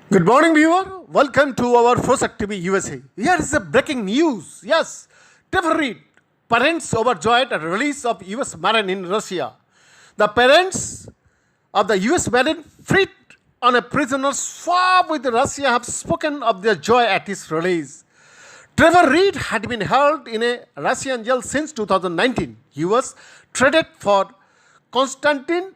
Good morning, viewer. Welcome to our first TV USA. Here is the breaking news. Yes, Trevor Reed, parents overjoyed at release of US Marine in Russia. The parents of the US Marine freed on a prisoner swap with Russia have spoken of their joy at his release. Trevor Reed had been held in a Russian jail since 2019. He was traded for Konstantin,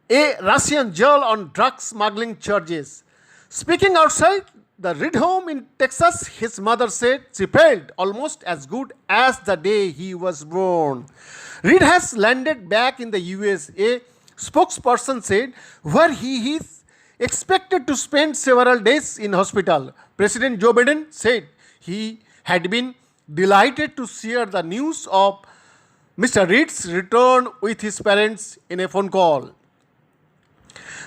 a Russian jail on drug smuggling charges. Speaking outside the Reed home in Texas, his mother said she felt almost as good as the day he was born. Reed has landed back in the US, a spokesperson said, where he is expected to spend several days in hospital. President Joe Biden said he had been delighted to share the news of Mr. Reed's return with his parents in a phone call.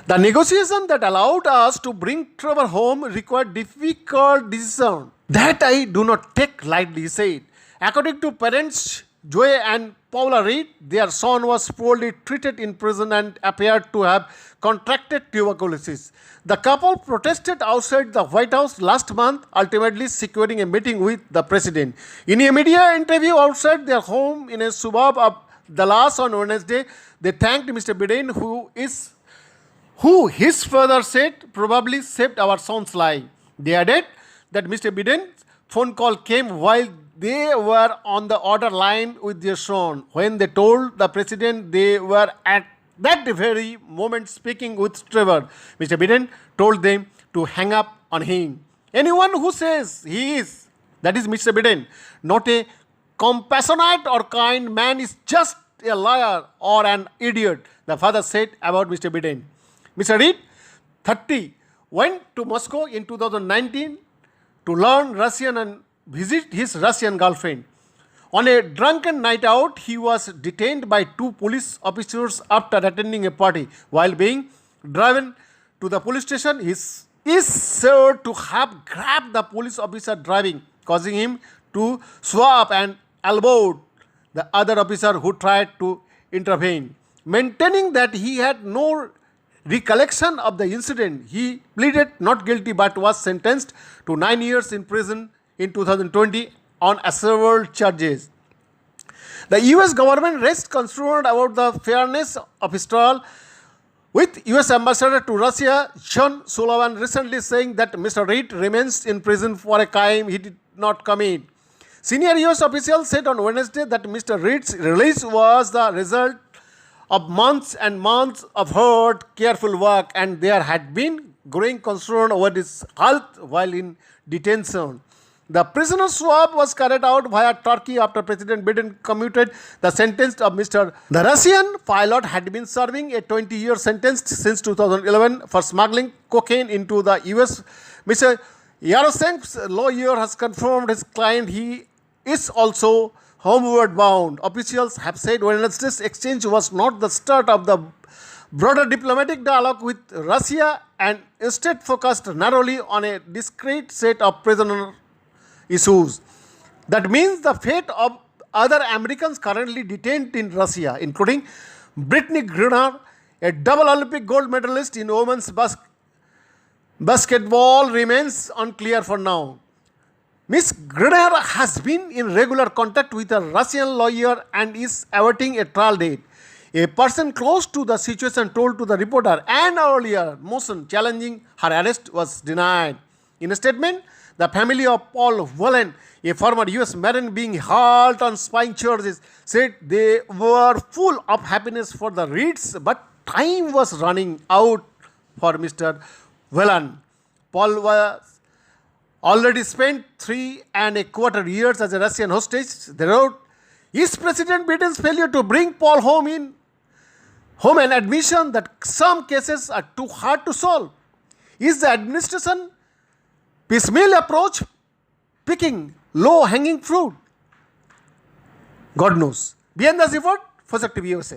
The negotiation that allowed us to bring Trevor home required difficult decision that I do not take lightly, he said. According to parents Joe and Paula Reed, their son was poorly treated in prison and appeared to have contracted tuberculosis. The couple protested outside the White House last month, ultimately securing a meeting with the president. In a media interview outside their home in a suburb of Dallas on Wednesday, they thanked Mr. Biden, who his father said probably saved our son's life. They added that Mr. Biden's phone call came while they were on the order line with their son. When they told the president they were at that very moment speaking with Trevor, Mr. Biden told them to hang up on him. Anyone who says he is, that is Mr. Biden, not a compassionate or kind man is just a liar or an idiot, the father said about Mr. Biden. Mr. Reed, 30, went to Moscow in 2019 to learn Russian and visit his Russian girlfriend. On a drunken night out, he was detained by two police officers after attending a party. While being driven to the police station, he is said to have grabbed the police officer driving, causing him to swap and elbowed the other officer who tried to intervene. Maintaining that he had no recollection of the incident, he pleaded not guilty but was sentenced to 9 years in prison in 2020 on several charges. The US government rests concerned about the fairness of his trial, with US Ambassador to Russia John Sullivan recently saying that Mr. Reed remains in prison for a crime he did not commit. Senior US officials said on Wednesday that Mr. Reed's release was the result of months and months of hard, careful work, and there had been growing concern over his health while in detention. The prisoner swap was carried out via Turkey after President Biden commuted the sentence of Mr. The Russian pilot had been serving a 20-year sentence since 2011 for smuggling cocaine into the US. Mr. Yarosenk's lawyer has confirmed his client he is also homeward bound. Officials have said Wednesday's exchange was not the start of the broader diplomatic dialogue with Russia and instead focused narrowly on a discrete set of prisoner issues. That means the fate of other Americans currently detained in Russia, including Brittany Griner, a double Olympic gold medalist in women's basketball, remains unclear for now. Ms. Griner has been in regular contact with a Russian lawyer and is awaiting a trial date. A person close to the situation told to the reporter an earlier motion challenging her arrest was denied. In a statement, the family of Paul Whelan, a former US Marine being held on spying charges, said they were full of happiness for the Reeds, but time was running out for Mr. Whelan. Paul was already spent 3.25 years as a Russian hostage. They wrote, is President Biden's failure to bring Paul home an admission that some cases are too hard to solve? Is the administration piecemeal approach picking low-hanging fruit? God knows. Behind the report, First TV USA.